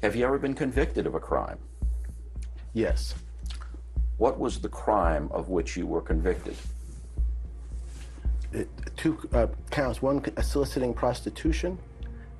Have you ever been convicted of a crime? Yes. What was the crime of which you were convicted? Two counts. One, soliciting prostitution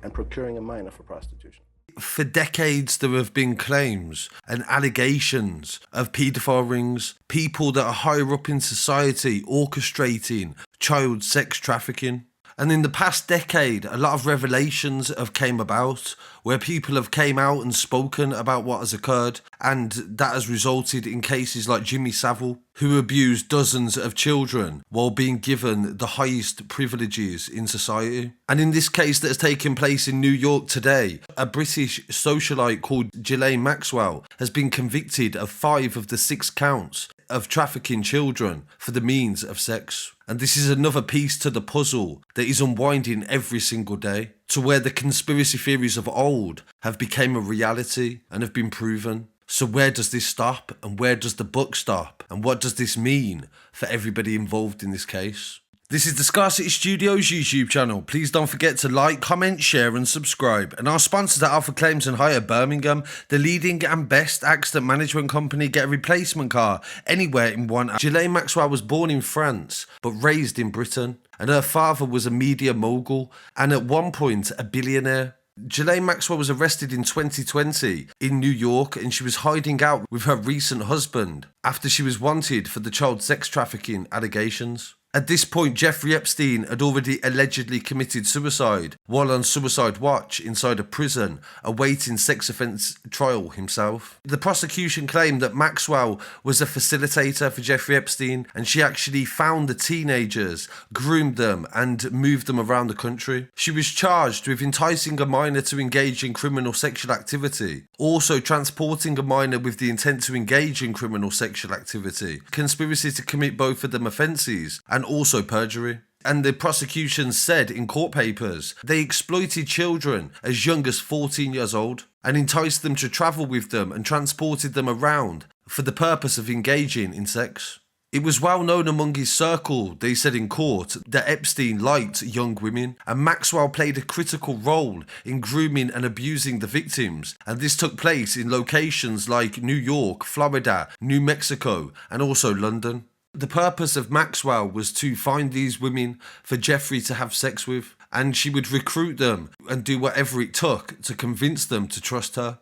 and procuring a minor for prostitution. For decades, there have been claims and allegations of paedophile rings, people that are higher up in society orchestrating child sex trafficking. And in the past decade, a lot of revelations have came about where people have came out and spoken about what has occurred, and that has resulted in cases like Jimmy Savile, who abused dozens of children while being given the highest privileges in society. And in this case that has taken place in New York today, a British socialite called Ghislaine Maxwell has been convicted of 5 of the 6 counts of trafficking children for the means of sex. And this is another piece to the puzzle that is unwinding every single day, to where the conspiracy theories of old have become a reality and have been proven. So where does this stop, and where does the book stop, and what does this mean for everybody involved in this case? This is the Scarcity Studios YouTube channel. Please don't forget to like, comment, share and subscribe. And our sponsors at Alpha Claims and Hire Birmingham, the leading and best accident management company. Get a replacement car anywhere in one. Ghislaine Maxwell was born in France but raised in Britain, and her father was a media mogul and at one point a billionaire. Ghislaine Maxwell was arrested in 2020 in New York, and she was hiding out with her recent husband after she was wanted for the child sex trafficking allegations. At this point, Jeffrey Epstein had already allegedly committed suicide while on suicide watch inside a prison, awaiting sex offence trial himself. The prosecution claimed that Maxwell was a facilitator for Jeffrey Epstein, and she actually found the teenagers, groomed them and moved them around the country. She was charged with enticing a minor to engage in criminal sexual activity, also transporting a minor with the intent to engage in criminal sexual activity, conspiracy to commit both of them offences, and also perjury. And the prosecution said in court papers they exploited children as young as 14 years old and enticed them to travel with them and transported them around for the purpose of engaging in sex. It was well known among his circle, they said in court, that Epstein liked young women, and Maxwell played a critical role in grooming and abusing the victims, and this took place in locations like New York, Florida, New Mexico and also London. The purpose of Maxwell was to find these women for Jeffrey to have sex with, and she would recruit them and do whatever it took to convince them to trust her.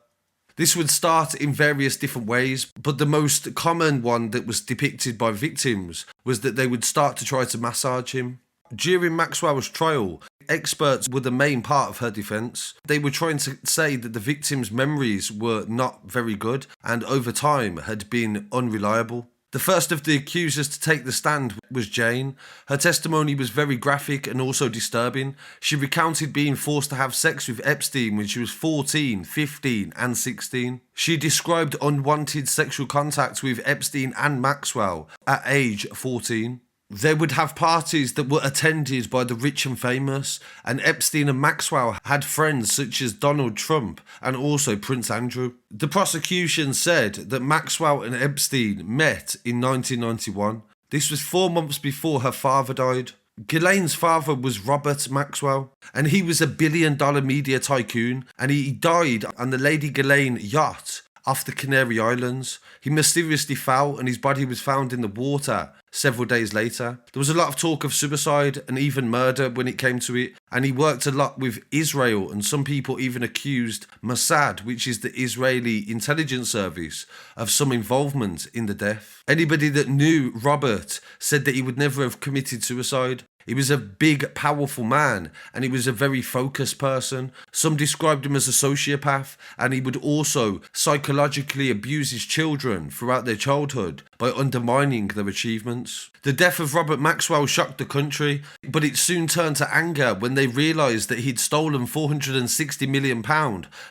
This would start in various different ways, but the most common one that was depicted by victims was that they would start to try to massage him. During Maxwell's trial, experts were the main part of her defence. They were trying to say that the victims' memories were not very good and over time had been unreliable. The first of the accusers to take the stand was Jane. Her testimony was very graphic and also disturbing. She recounted being forced to have sex with Epstein when she was 14, 15 and 16. She described unwanted sexual contact with Epstein and Maxwell at age 14. They would have parties that were attended by the rich and famous, and Epstein and Maxwell had friends such as Donald Trump and also Prince Andrew. The prosecution said that Maxwell and Epstein met in 1991. This was 4 months before her father died. Ghislaine's father was Robert Maxwell, and he was a billion-dollar media tycoon, and he died on the Lady Ghislaine yacht off the Canary Islands. He mysteriously fell and his body was found in the water several days later. There was a lot of talk of suicide and even murder when it came to it, and he worked a lot with Israel, and some people even accused Mossad, which is the Israeli intelligence service, of some involvement in the death. Anybody that knew Robert said that he would never have committed suicide. He was a big, powerful man, and he was a very focused person. Some described him as a sociopath, and he would also psychologically abuse his children throughout their childhood by undermining their achievements. The death of Robert Maxwell shocked the country, but it soon turned to anger when they realised that he'd stolen £460 million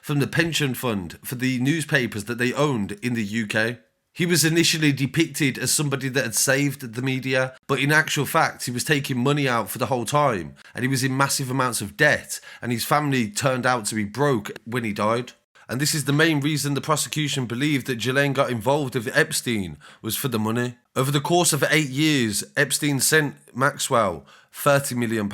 from the pension fund for the newspapers that they owned in the UK. He was initially depicted as somebody that had saved the media, but in actual fact, he was taking money out for the whole time, and he was in massive amounts of debt, and his family turned out to be broke when he died. And this is the main reason the prosecution believed that Ghislaine got involved with Epstein was for the money. Over the course of 8 years, Epstein sent Maxwell £30 million.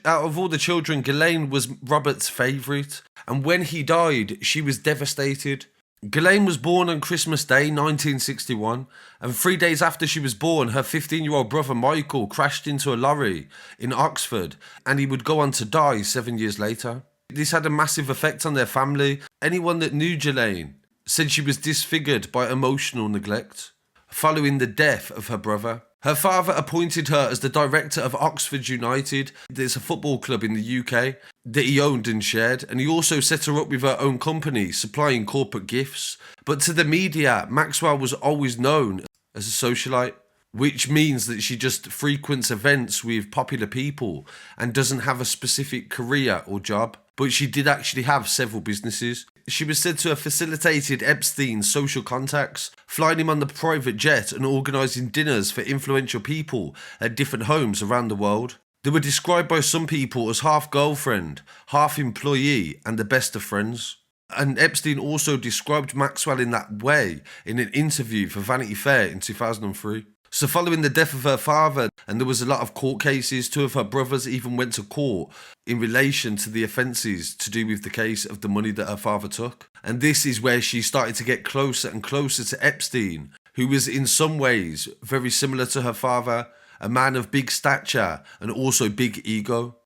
Out of all the children, Ghislaine was Robert's favourite, and when he died, she was devastated. Ghislaine was born on Christmas Day 1961, and 3 days after she was born, her 15-year-old brother Michael crashed into a lorry in Oxford, and he would go on to die 7 years later. This had a massive effect on their family. Anyone that knew Ghislaine said she was disfigured by emotional neglect following the death of her brother. Her father appointed her as the director of Oxford United. There's a football club in the UK that he owned and shared, and he also set her up with her own company, supplying corporate gifts. But to the media, Maxwell was always known as a socialite, which means that she just frequents events with popular people and doesn't have a specific career or job. But she did actually have several businesses. She was said to have facilitated Epstein's social contacts, flying him on the private jet and organising dinners for influential people at different homes around the world. They were described by some people as half girlfriend, half employee, and the best of friends. And Epstein also described Maxwell in that way in an interview for Vanity Fair in 2003. So following the death of her father, and there was a lot of court cases, two of her brothers even went to court in relation to the offences to do with the case of the money that her father took. And this is where she started to get closer and closer to Epstein, who was in some ways very similar to her father, a man of big stature and also big ego.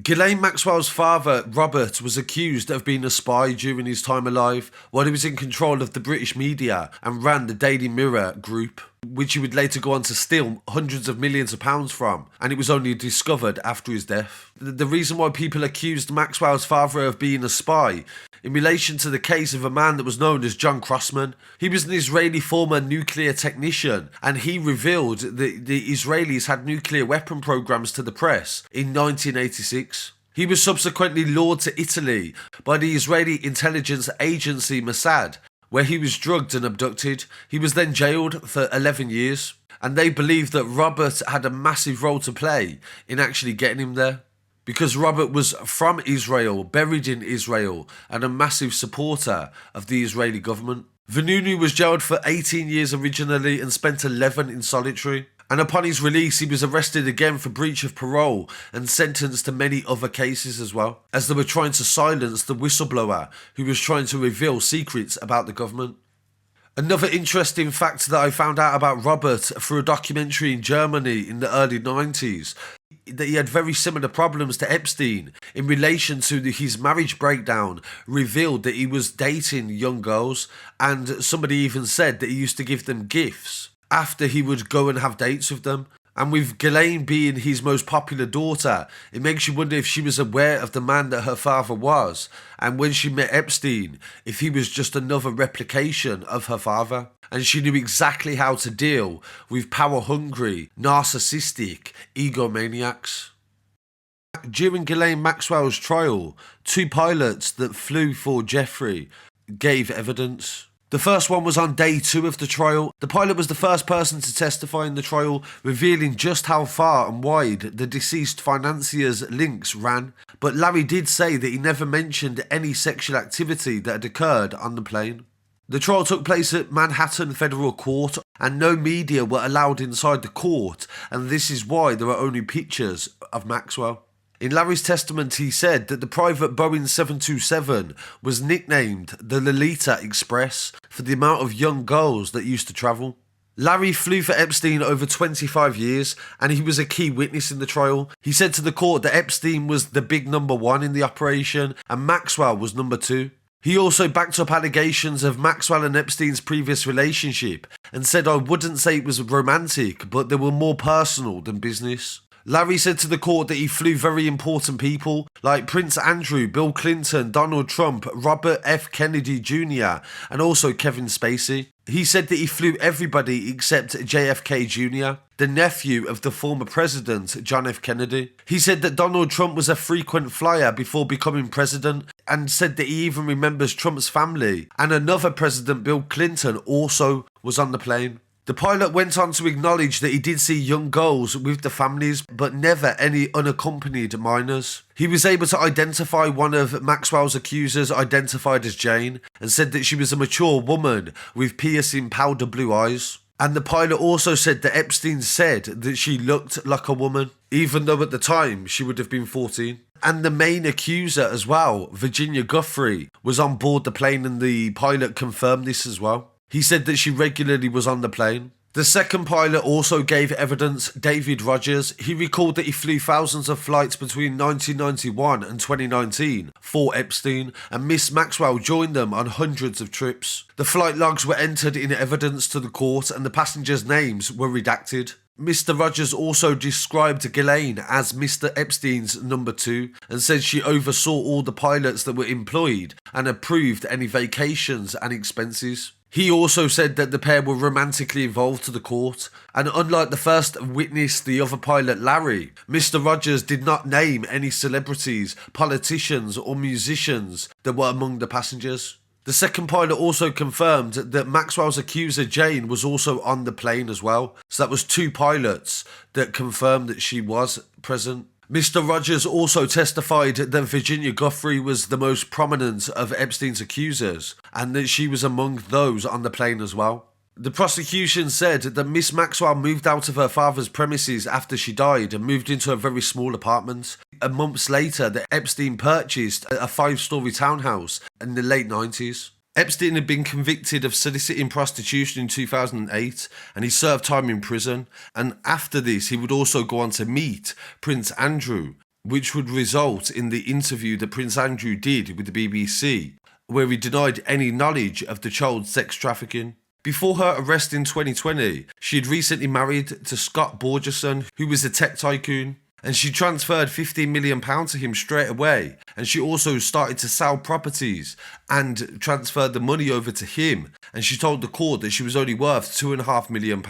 Ghislaine Maxwell's father, Robert, was accused of being a spy during his time alive while he was in control of the British media and ran the Daily Mirror group, which he would later go on to steal hundreds of millions of pounds from, and it was only discovered after his death. The reason why people accused Maxwell's father of being a spy in relation to the case of a man that was known as John Crossman. He was an Israeli former nuclear technician, and he revealed that the Israelis had nuclear weapon programs to the press in 1986. He was subsequently lured to Italy by the Israeli intelligence agency Mossad, where he was drugged and abducted. He was then jailed for 11 years, and they believed that Robert had a massive role to play in actually getting him there, because Robert was from Israel, buried in Israel, and a massive supporter of the Israeli government. Vanunu was jailed for 18 years originally and spent 11 in solitary. And upon his release, he was arrested again for breach of parole and sentenced to many other cases as well, as they were trying to silence the whistleblower who was trying to reveal secrets about the government. Another interesting fact that I found out about Robert through a documentary in Germany in the early 90s, that he had very similar problems to Epstein in relation to his marriage breakdown, revealed that he was dating young girls, and somebody even said that he used to give them gifts after he would go and have dates with them. And with Ghislaine being his most popular daughter, it makes you wonder if she was aware of the man that her father was, and when she met Epstein, if he was just another replication of her father. And she knew exactly how to deal with power-hungry, narcissistic egomaniacs. During Ghislaine Maxwell's trial, two pilots that flew for Jeffrey gave evidence. The first one was on day 2 of the trial. The pilot was the first person to testify in the trial, revealing just how far and wide the deceased financier's links ran. But Larry did say that he never mentioned any sexual activity that had occurred on the plane. The trial took place at Manhattan Federal Court, and no media were allowed inside the court, and this is why there are only pictures of Maxwell. In Larry's testament, he said that the private Boeing 727 was nicknamed the Lolita Express for the amount of young girls that used to travel. Larry flew for Epstein over 25 years, and he was a key witness in the trial. He said to the court that Epstein was the big number 1 in the operation, and Maxwell was number 2. He also backed up allegations of Maxwell and Epstein's previous relationship, and said, "I wouldn't say it was romantic, but they were more personal than business." Larry said to the court that he flew very important people like Prince Andrew, Bill Clinton, Donald Trump, Robert F. Kennedy Jr., and also Kevin Spacey. He said that he flew everybody except JFK Jr., the nephew of the former president, John F. Kennedy. He said that Donald Trump was a frequent flyer before becoming president, and said that he even remembers Trump's family, and another president, Bill Clinton, also was on the plane. The pilot went on to acknowledge that he did see young girls with the families, but never any unaccompanied minors. He was able to identify one of Maxwell's accusers, identified as Jane, and said that she was a mature woman with piercing powder blue eyes. And the pilot also said that Epstein said that she looked like a woman, even though at the time she would have been 14. And the main accuser as well, Virginia Guthrie, was on board the plane, and the pilot confirmed this as well. He said that she regularly was on the plane. The second pilot also gave evidence, David Rogers. He recalled that he flew thousands of flights between 1991 and 2019 for Epstein, and Miss Maxwell joined them on hundreds of trips. The flight logs were entered in evidence to the court, and the passengers' names were redacted. Mr. Rogers also described Ghislaine as Mr. Epstein's number 2 and said she oversaw all the pilots that were employed and approved any vacations and expenses. He also said that the pair were romantically involved to the court, and unlike the first witness, the other pilot Larry, Mr. Rogers did not name any celebrities, politicians or musicians that were among the passengers. The second pilot also confirmed that Maxwell's accuser Jane was also on the plane as well, so that was 2 pilots that confirmed that she was present. Mr. Rogers also testified that Virginia Guthrie was the most prominent of Epstein's accusers and that she was among those on the plane as well. The prosecution said that Miss Maxwell moved out of her father's premises after she died and moved into a very small apartment. And months later, that Epstein purchased a 5-story townhouse in the late 90s. Epstein had been convicted of soliciting prostitution in 2008 and he served time in prison, and after this he would also go on to meet Prince Andrew, which would result in the interview that Prince Andrew did with the BBC, where he denied any knowledge of the child sex trafficking. Before her arrest in 2020, she had recently married to Scott Borgerson, who was a tech tycoon. And she transferred £15 million to him straight away. And she also started to sell properties and transferred the money over to him. And she told the court that she was only worth £2.5 million.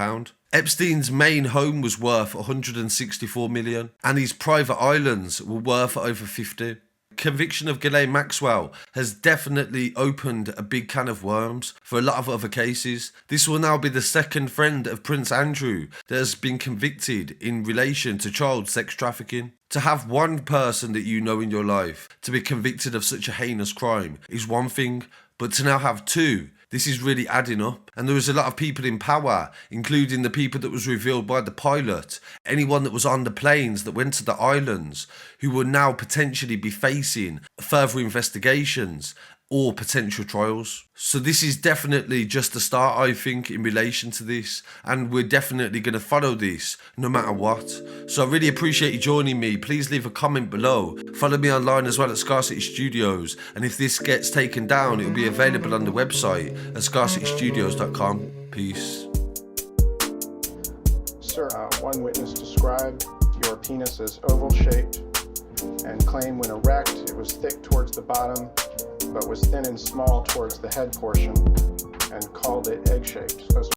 Epstein's main home was worth £164 million. And his private islands were worth over 50. Conviction of Ghislaine Maxwell has definitely opened a big can of worms for a lot of other cases. This will now be the second friend of Prince Andrew that has been convicted in relation to child sex trafficking. To have one person that you know in your life to be convicted of such a heinous crime is one thing, but to now have 2, this is really adding up. And there was a lot of people in power, including the people that was revealed by the pilot, anyone that was on the planes that went to the islands, who will now potentially be facing further investigations or potential trials. So this is definitely just the start, I think, in relation to this, and we're definitely going to follow this no matter what. So I really appreciate you joining me. Please leave a comment below. Follow me online as well at Scarcity Studios, and if this gets taken down, it will be available on the website at scarcitystudios.com. Peace. Sir, one witness described your penis as oval-shaped and claimed when erect it was thick towards the bottom but was thin and small towards the head portion, and called it egg-shaped.